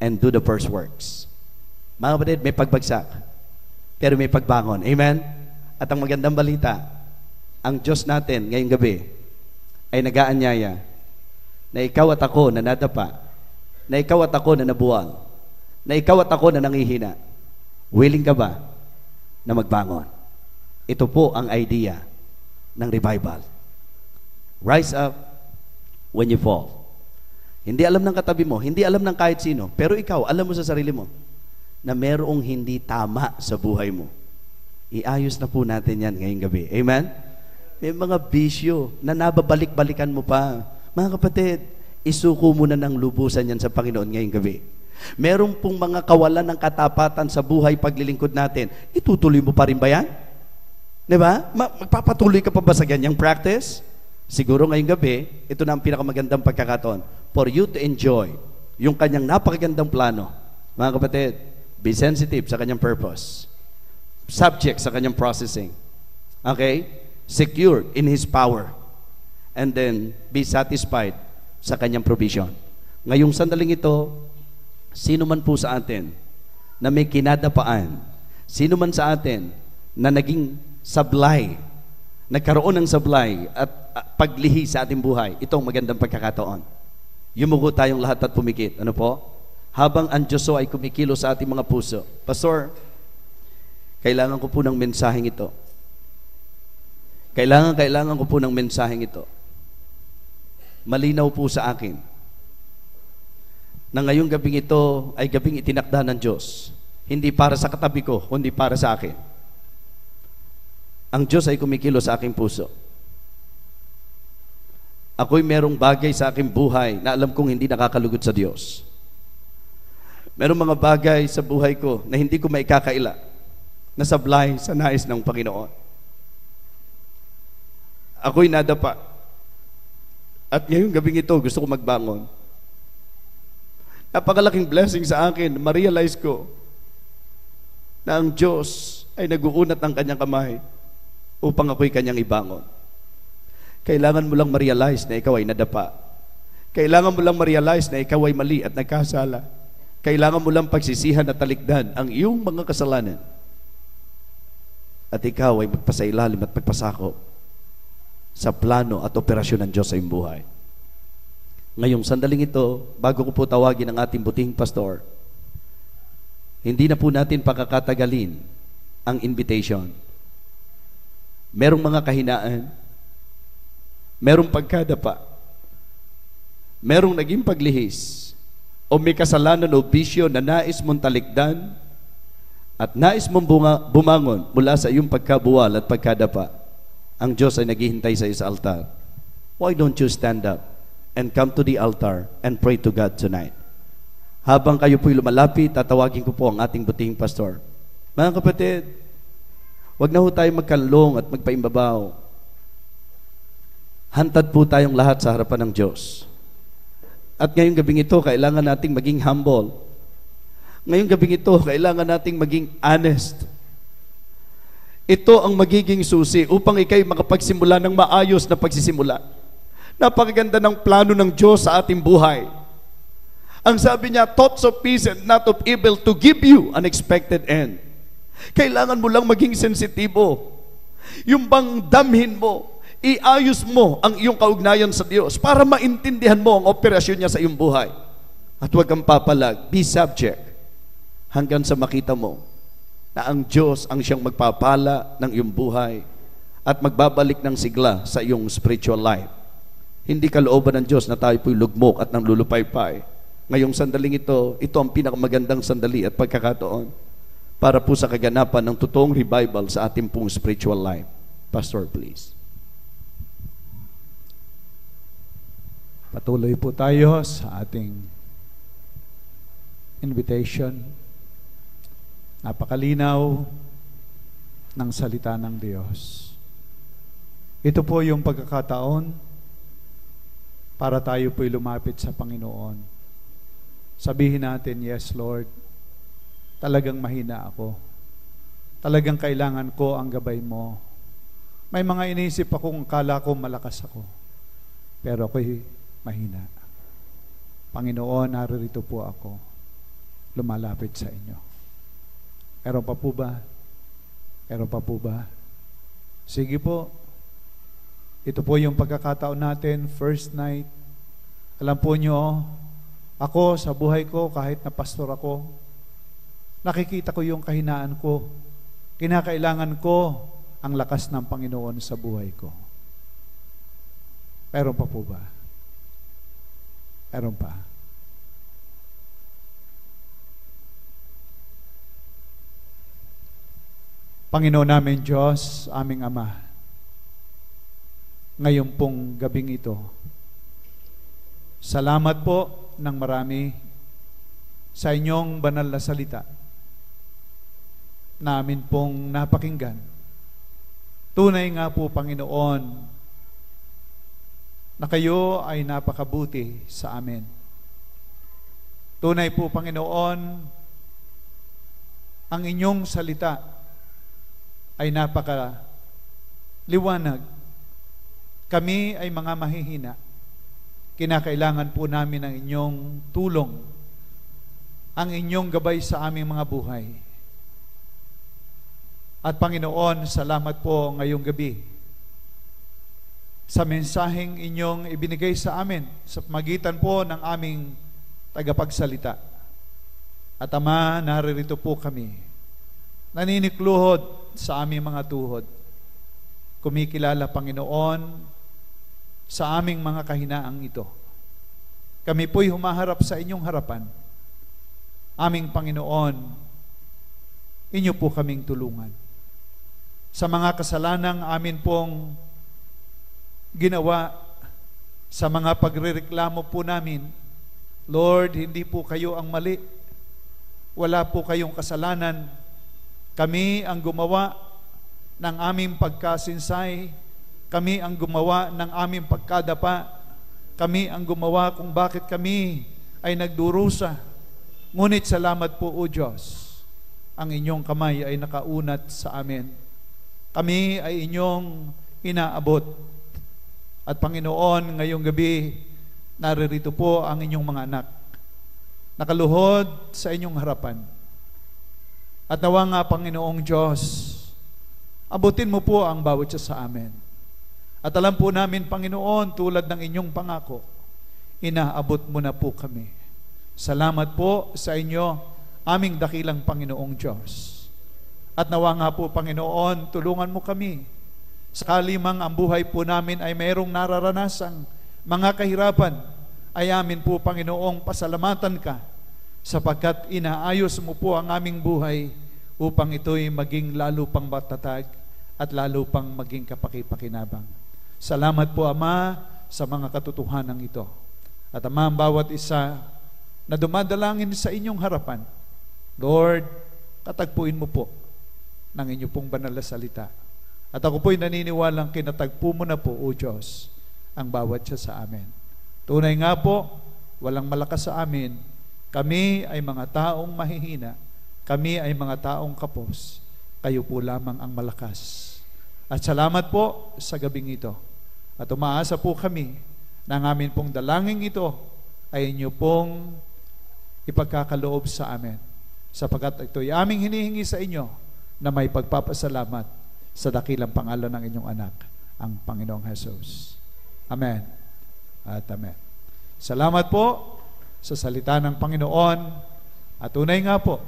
and do the first works. Mga kapatid, may pagbagsak, pero may pagbangon. Amen? At ang magandang balita, ang Diyos natin ngayong gabi ay nag-aanyaya na ikaw at ako na nadapa, na ikaw at ako na nabuwal, na ikaw at ako na nangihina. Willing ka ba na magbangon? Ito po ang idea ng revival. Rise up when you fall. Hindi alam ng katabi mo, hindi alam ng kahit sino, pero ikaw, alam mo sa sarili mo na merong hindi tama sa buhay mo. Iayos na po natin yan ngayong gabi. Amen? May mga bisyo na nababalik-balikan mo pa. Mga kapatid, isuko mo na ng lubusan yan sa Panginoon ngayong gabi. Meron pong mga kawalan ng katapatan sa buhay paglilingkod natin. Itutuloy mo pa rin ba yan? Diba? Magpapatuloy ka pa ba sa ganyang practice? Siguro ngayong gabi, ito na ang pinakamagandang pagkakataon for you to enjoy yung kanyang napakagandang plano. Mga kapatid, be sensitive sa kanyang purpose. Subject sa kanyang processing. Okay? Secure in His power. And then, be satisfied sa kanyang provision. Ngayong sandaling ito, sino man po sa atin na may kinadapaan, sino man sa atin na naging sablay, nagkaroon ng sablay at paglihi sa ating buhay, itong magandang pagkakataon. Yumuko tayong lahat at pumikit. Ano po? Habang ang Diyos ay kumikilo sa ating mga puso. Pastor, kailangan ko po ng mensaheng ito. Kailangan ko po ng mensaheng ito. Malinaw po sa akin na ngayong gabing ito ay gabing itinakda ng Diyos. Hindi para sa katabi ko, kundi para sa akin. Ang Diyos ay kumikilo sa aking puso. Ako'y merong bagay sa aking buhay na alam kong hindi nakakalugod sa Diyos. Merong mga bagay sa buhay ko na hindi ko maikakaila, na sablay sa nais ng Panginoon. Ako'y nadapa. At ngayong gabing ito, gusto ko magbangon. Napakalaking blessing sa akin, ma-realize ko na ang Diyos ay nag-uunat ng kanyang kamay upang ako'y kanyang ibangon. Kailangan mo lang ma-realize na ikaw ay nadapa. Kailangan mo lang ma-realize na ikaw ay mali at nagkasala. Kailangan mo lang pagsisihan at talikdan ang iyong mga kasalanan. At ikaw ay magpasailalim at magpasakop sa plano at operasyon ng Diyos sa iyong buhay. Ngayong sandaling ito, bago ko po tawagin ang ating butihing pastor, hindi na po natin pakakatagalin ang invitation. Merong mga kahinaan, merong pagkadapa, merong naging paglihis, o may kasalanan o bisyo na nais mong talikdan at nais mong bumangon mula sa iyong pagkabuwal at pagkadapa. Ang Diyos ay naghihintay sa iyo sa altar. Why don't you stand up and come to the altar and pray to God tonight? Habang kayo po'y lumalapit, tatawagin ko po ang ating butihing pastor. Mga kapatid, wag na ho tayo magkanlong at magpaimbabaw. Hantad po tayong lahat sa harapan ng Diyos. At ngayong gabing ito, kailangan nating maging humble. Ngayong gabing ito, kailangan nating maging honest. Ito ang magiging susi upang ikay makapagsimula ng maayos na pagsisimula. Napakaganda ng plano ng Diyos sa ating buhay. Ang sabi niya, thoughts of peace and not of evil to give you an expected end. Kailangan mo lang maging sensitibo. Yung bang damhin mo, iayos mo ang iyong kaugnayan sa Diyos para maintindihan mo ang operasyon niya sa iyong buhay. At huwag kang papalag, be subject hanggang sa makita mo na ang Diyos ang siyang magpapala ng iyong buhay at magbabalik ng sigla sa iyong spiritual life. Hindi kalooban ng Diyos na tayo po'y lugmok at nanglulupaypay. Ngayong sandaling ito, ito ang pinakamagandang sandali at pagkakataon para po sa kaganapan ng totoong revival sa ating pong spiritual life. Pastor, please. Patuloy po tayo sa ating invitation. Napakalinaw ng salita ng Diyos. Ito po yung pagkakataon para tayo po'y lumapit sa Panginoon. Sabihin natin, yes Lord, talagang mahina ako. Talagang kailangan ko ang gabay mo. May mga inisip akong kala ko malakas ako. Pero ako'y mahina. Panginoon, naririto po ako. lumalapit sa inyo. Meron pa po ba? Meron pa po ba? Sige po. Ito po yung pagkakataon natin, first night. Alam po nyo, ako sa buhay ko, kahit na pastor ako, nakikita ko yung kahinaan ko. Kinakailangan ko ang lakas ng Panginoon sa buhay ko. Meron pa po ba? Meron pa. Panginoon namin Diyos, aming Ama, ngayon pong gabing ito, salamat po ng marami sa inyong banal na salita namin pong napakinggan. Tunay nga po, Panginoon, na kayo ay napakabuti sa amin. Tunay po, Panginoon, ang inyong salita ay napakaliwanag. Kami ay mga mahihina. Kinakailangan po namin ang inyong tulong, ang inyong gabay sa aming mga buhay. At Panginoon, salamat po ngayong gabi sa mensaheng inyong ibinigay sa amin sa pamagitan po ng aming tagapagsalita. At Ama, naririto po kami, naninikluhod sa aming mga tuhod. Kumikilala, Panginoon, sa aming mga kahinaang ito. Kami po'y humaharap sa inyong harapan. Aming Panginoon, inyo po kaming tulungan. Sa mga kasalanang amin pong ginawa, sa mga pagrereklamo po namin, Lord, hindi po kayo ang mali. Wala po kayong kasalanan. Kami ang gumawa ng aming pagkasinsay. Kami ang gumawa ng aming pagkadapa. Kami ang gumawa kung bakit kami ay nagdurusa. Ngunit salamat po, O Diyos, ang inyong kamay ay nakaunat sa amin. Kami ay inyong inaabot. At Panginoon, ngayong gabi, naririto po ang inyong mga anak, nakaluhod sa inyong harapan. At nawa nga, Panginoong Diyos, abutin mo po ang bawat isa sa amin. At alam po namin, Panginoon, tulad ng inyong pangako, inaabot mo na po kami. Salamat po sa inyo, aming dakilang Panginoong Diyos. At nawa nga po, Panginoon, tulungan mo kami. Sakali mang ang buhay po namin ay mayroong nararanasang mga kahirapan, ay amin po, Panginoong, pasalamatan ka, sapagkat inaayos mo po ang aming buhay upang ito'y maging lalo pang matatag at lalo pang maging kapaki-pakinabang. Salamat po, Ama, sa mga katotohanan ito. At Ama, ang bawat isa na dumadalangin sa inyong harapan, Lord, katagpuin mo po ng inyong pong banal na salita. At ako po'y naniniwalang kinatagpo mo na po, O Diyos, ang bawat siya sa amin. Tunay nga po, walang malakas sa amin. Kami ay mga taong mahihina. Kami ay mga taong kapos. Kayo po lamang ang malakas. At salamat po sa gabing ito. At umaasa po kami na ang amin pong dalangin ito ay inyo pong ipagkakaloob sa amin. Sapagkat ito'y aming hinihingi sa inyo na may pagpapasalamat sa dakilang pangalan ng inyong anak, ang Panginoong Jesus. Amen at amen. Salamat po sa salita ng Panginoon. At tunay nga po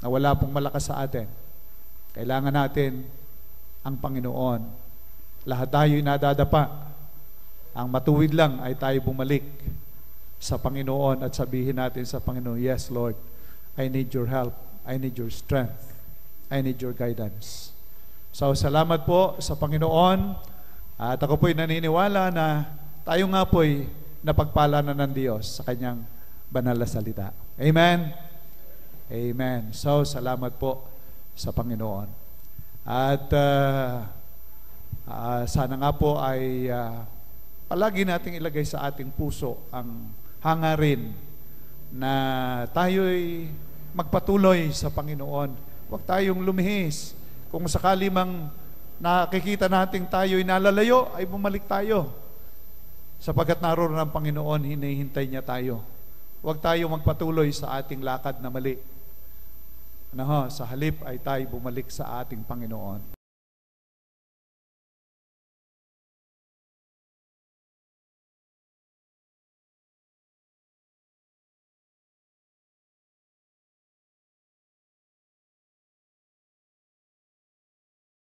na wala pong malakas sa atin. Kailangan natin ang Panginoon. Lahat tayo'y nadadapa. Ang matuwid lang ay tayo bumalik sa Panginoon at sabihin natin sa Panginoon, yes, Lord, I need your help. I need your strength. I need your guidance. So, salamat po sa Panginoon. At ako po'y naniniwala na tayo nga po'y napagpala na ng Diyos sa Kanyang banal na salita. Amen? Amen. So, salamat po sa Panginoon. At sana nga po ay palagi nating ilagay sa ating puso ang hangarin na tayo'y magpatuloy sa Panginoon. Huwag tayong lumihis. Kung sakali mang nakikita nating tayo'y nalalayo, ay bumalik tayo. Sapagkat naroon ang Panginoon, hinihintay niya tayo Huwag tayo magpatuloy sa ating lakad na mali. Sa halip ay tayo bumalik sa ating Panginoon.